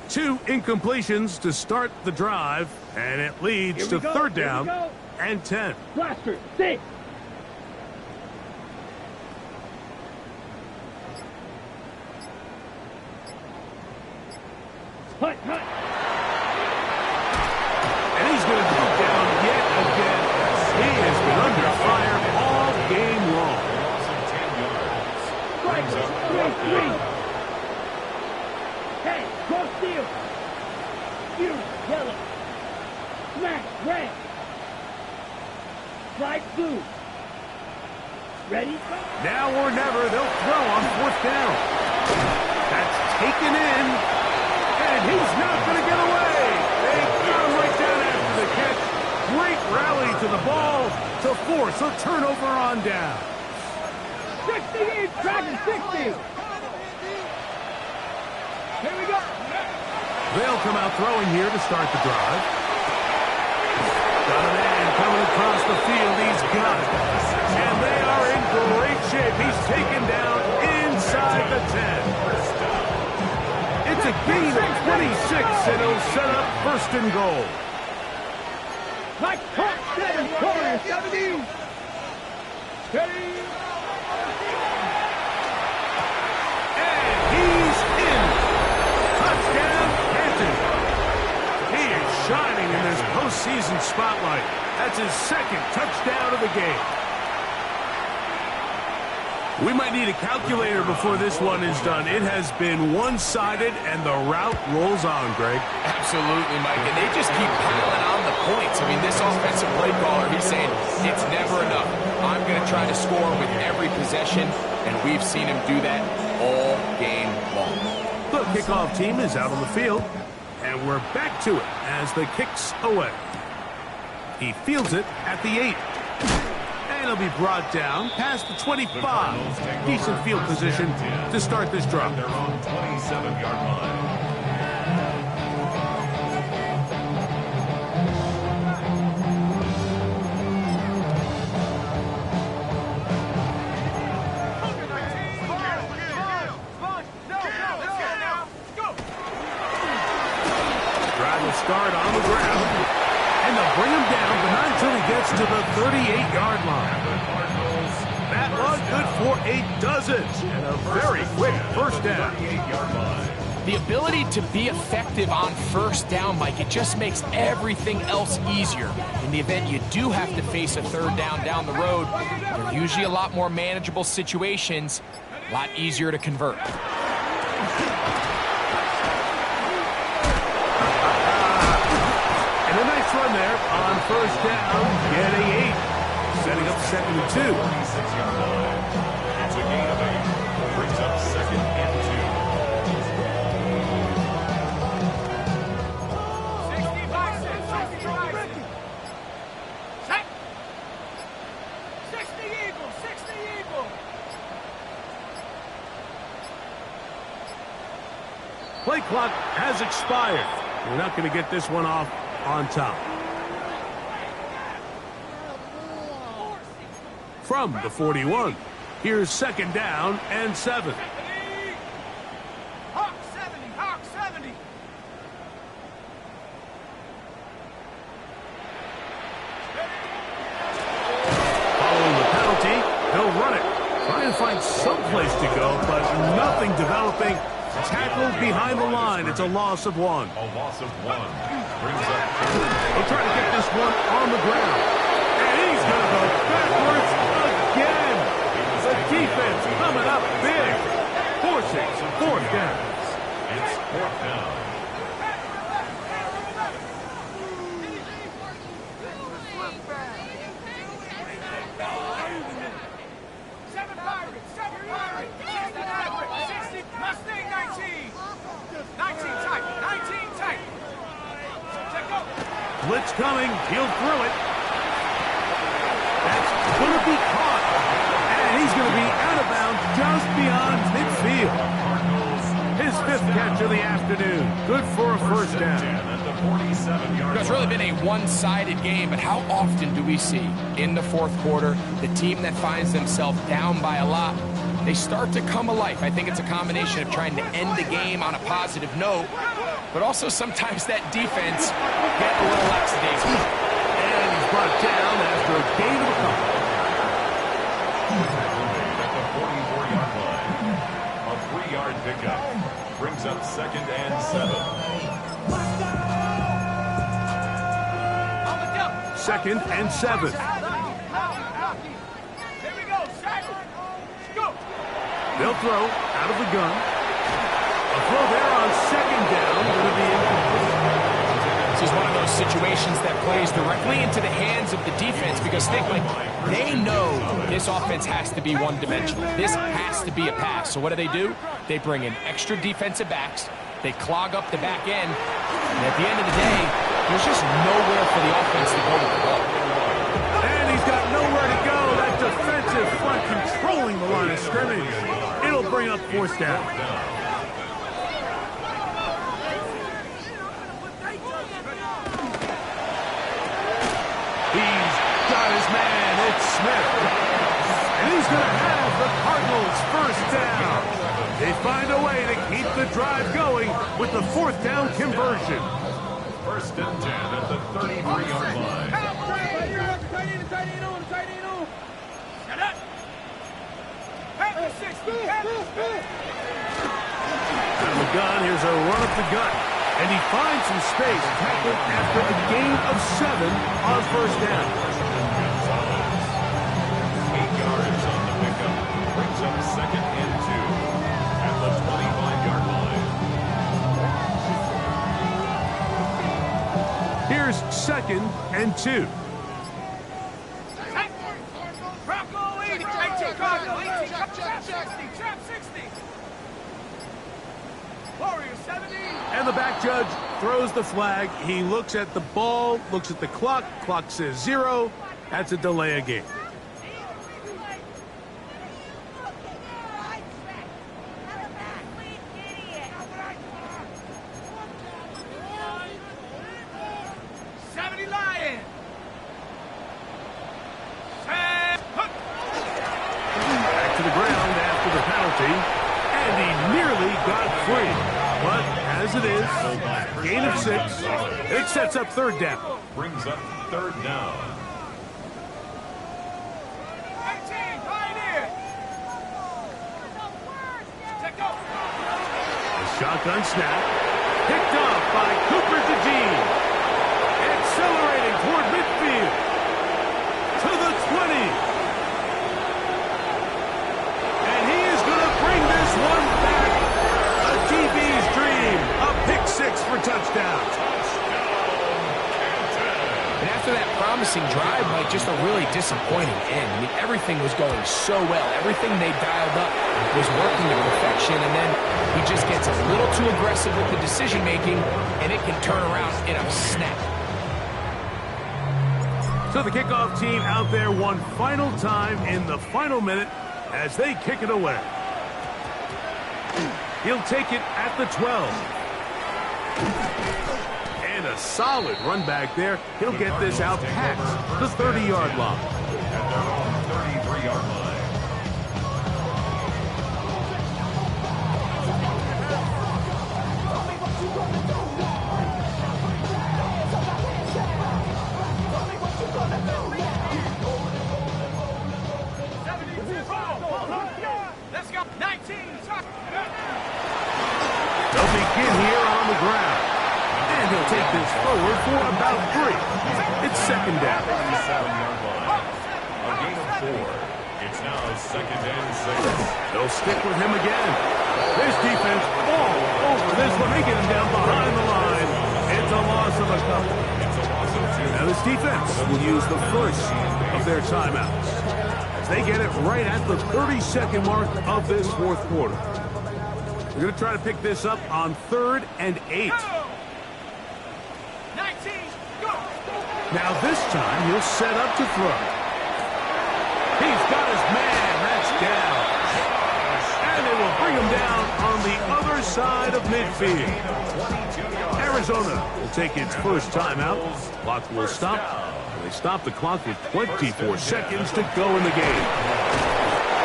Two incompletions to start the drive, and it leads to 3rd down and 10. Blaster, 6. Hut. And he's going to go down yet again. He has been under fire all game long. Strike, 3. Hey, cross field. Fuse, yellow. Smash, red. Slide, blue. Ready? Now or never, they'll throw on 4th down. That's taken in, and he's not going to get away. They got him right down after the catch. Great rally to the ball to force a turnover on down. 68, Dragon 60. Here we go. They'll come out throwing here to start the drive. Got a man coming across the field. He's got it. And they are in great shape. He's taken down inside the 10. It's a gain of 26, and it'll set up 1st and goal. Mike, 7, corner, 17. Steady. And he's in. Touchdown, Canton. He is shining in this postseason spotlight. That's his 2nd touchdown of the game. We might need a calculator before this one is done. It has been one-sided, and the route rolls on, Greg. Absolutely, Mike, and they just keep piling on the points. I mean, this offensive play caller, he's saying it's never enough. I'm going to try to score with every possession, and we've seen him do that all game long. The kickoff team is out on the field, and we're back to it as the kick's away. He fields it at the 8. And he'll be brought down past the 25. Decent field position to start this drop. Their own 27-yard line. Drive will start on the ground. And they'll bring him down, but not until he gets to the 38-yard line. That was good for a dozen and a very quick first down. The ability to be effective on first down, Mike, it just makes everything else easier. In the event you do have to face a third down the road, they're usually a lot more manageable situations, a lot easier to convert. And a nice run there on first down, getting 8. Setting up 2nd and 2. 26-yard line. It's a gain of 8. Brings up 2nd and 2. Play clock has expired. We're not going to get this one off on top. From the 41, here's 2nd down and 7. Hawk 70, Hawk 70. Following the penalty, he'll run it. Trying to find some place to go, but nothing developing. Tackled behind the line. It's a loss of 1. A loss of 1. Brings up 3rd. He'll try to get this one on the ground. And he's going to go backwards again. The defense coming up big. Forcing 4th down. It's 4th down. Blitz coming. He'll throw it. That's going to be caught. And he's going to be out of bounds just beyond midfield. His 5th catch of the afternoon. Good for a first down. It's really been a one-sided game, but how often do we see in the 4th quarter the team that finds themselves down by a lot, they start to come alive? I think it's a combination of trying to end the game on a positive note, but also sometimes that defense get a little lackadaisical. And he's brought down after a gain of a couple. At the 44-yard line. A 3-yard pickup. Brings up 2nd and 7. 2nd and 7. Here we go, Sack. Go. They'll throw out of the gun. A throw there on 2nd down. Going to be incomplete. This is one of those situations that plays directly into the hands of the defense because think, like, they know this offense has to be one-dimensional. This has to be a pass. So what do? They bring in extra defensive backs. They clog up the back end. And at the end of the day, there's just nowhere for the offense to go with the ball. And he's got nowhere to go. That defensive front controlling the line of scrimmage. It'll bring up 4th down. He's got his man. It's Smith. And he's going to have the Cardinals' first down. They find a way to keep the drive going with the 4th down conversion. 1st and 10 at the 33-yard line. Out of the gun, here's a run up the gut. And he finds some space, tackled after a gain of 7 on first down. 8 yards on the pickup. Brings up 2nd and 2 at the 25-yard line. Here's 2nd and 2. Bronco 80, 18 Cardinal, 18, trap 60. Warrior 70. And the back judge throws the flag. He looks at the ball, looks at the clock. Clock says 0. That's a delay of game. Back to the ground after the penalty. And he nearly got free. But as it is, gain of 6. It sets up 3rd down. Brings up 3rd down. 18, right here. Shotgun snap. Picked off by Cooper DeJean. Accelerating toward midfield. To the 20. And he is going to bring this one back. A DB's dream. A pick six for touchdown. And after that promising drive, Mike, just a really disappointing end. I mean, everything was going so well. Everything they dialed up was working to perfection, and then he just gets a little too aggressive with the decision-making, and it can turn around in a snap. So the kickoff team out there one final time in the final minute as they kick it away. He'll take it at the 12. And a solid run back there. He'll get this out past the 30-yard line. And they're on the 33-yard line. Let's go. 19. They'll begin here on the ground. And he'll take this forward for about 3. It's second down. 37-yard line. A gain of 4. It's now second and 6. They'll stick with him again. This defense all over this one. They get him down behind the line. It's a loss of a couple. It's a loss of 2. Now this defense will use the first of their timeouts as they get it right at the 30-second mark of this fourth quarter. We're going to try to pick this up on 3rd and 8. 19. Go. Now this time he'll set up to throw. He's got his man. That's down. And they will bring him down on the other side of midfield. Arizona will take its first timeout. Clock will stop. They stop the clock with 24 seconds to go in the game.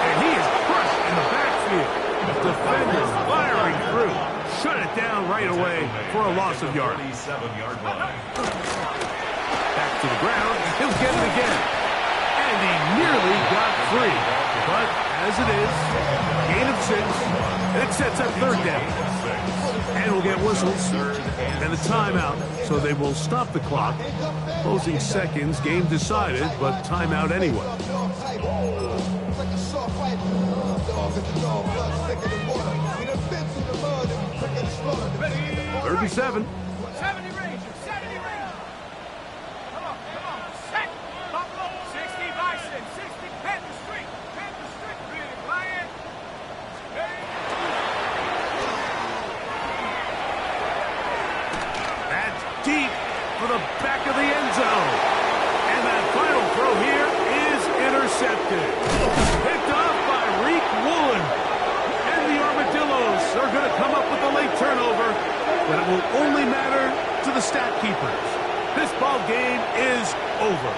And he is crushed in the backfield. Defenders firing through. Shut it down right away for a loss of yardage. 37-yard line. Back to the ground. He'll get it again. And he nearly got free. But as it is, gain of 6. And it sets up 3rd down. And we'll get whistles and a timeout. So they will stop the clock. Closing seconds, game decided, but timeout anyway. 3rd and 7. 70 range. 70 range. Come on. Set. Buffalo. 60 Bison. 60 Panther Street. Panther Street. Really quiet. That's deep for the back of the end zone. And that final throw here is intercepted. Picked off by Reek Woolen. And the Armadillos are going to come up with a late turnover, but it will only matter to the stat keepers. This ball game is over.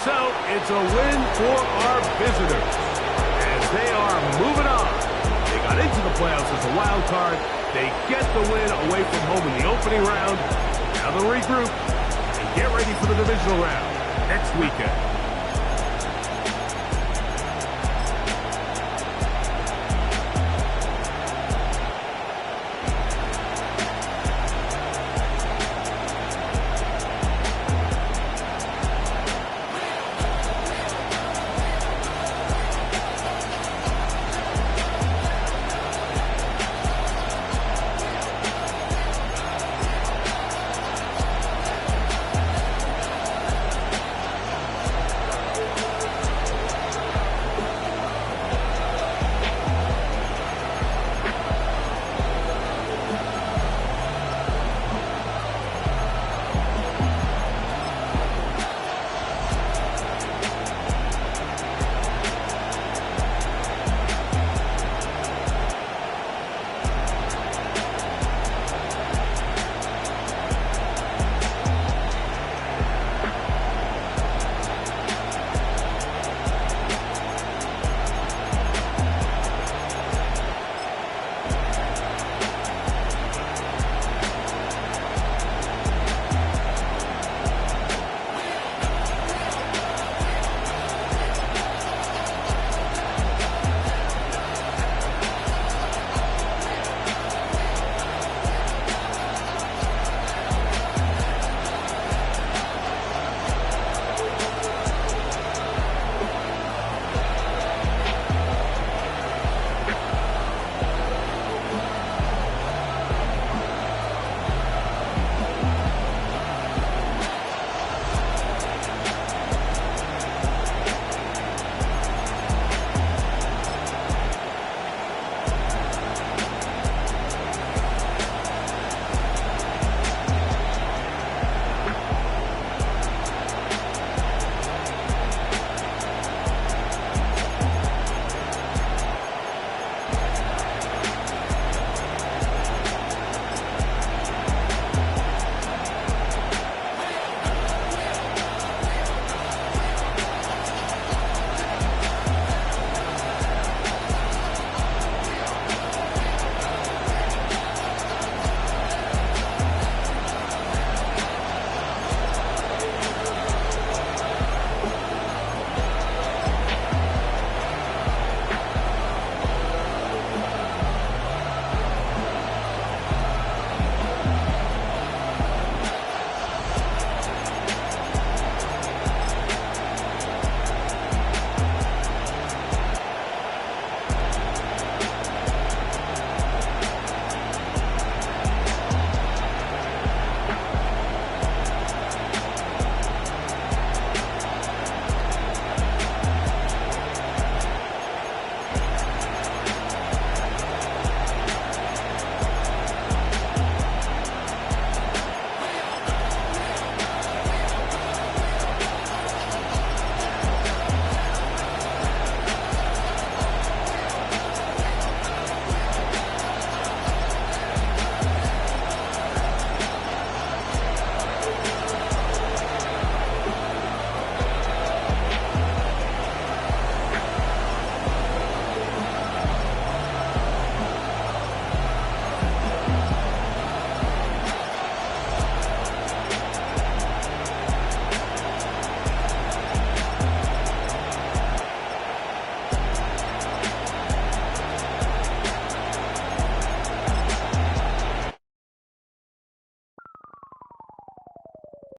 So it's a win for our visitors as they are moving on. They got into the playoffs as a wild card. They get the win away from home in the opening round. Now they'll regroup and get ready for the divisional round next weekend.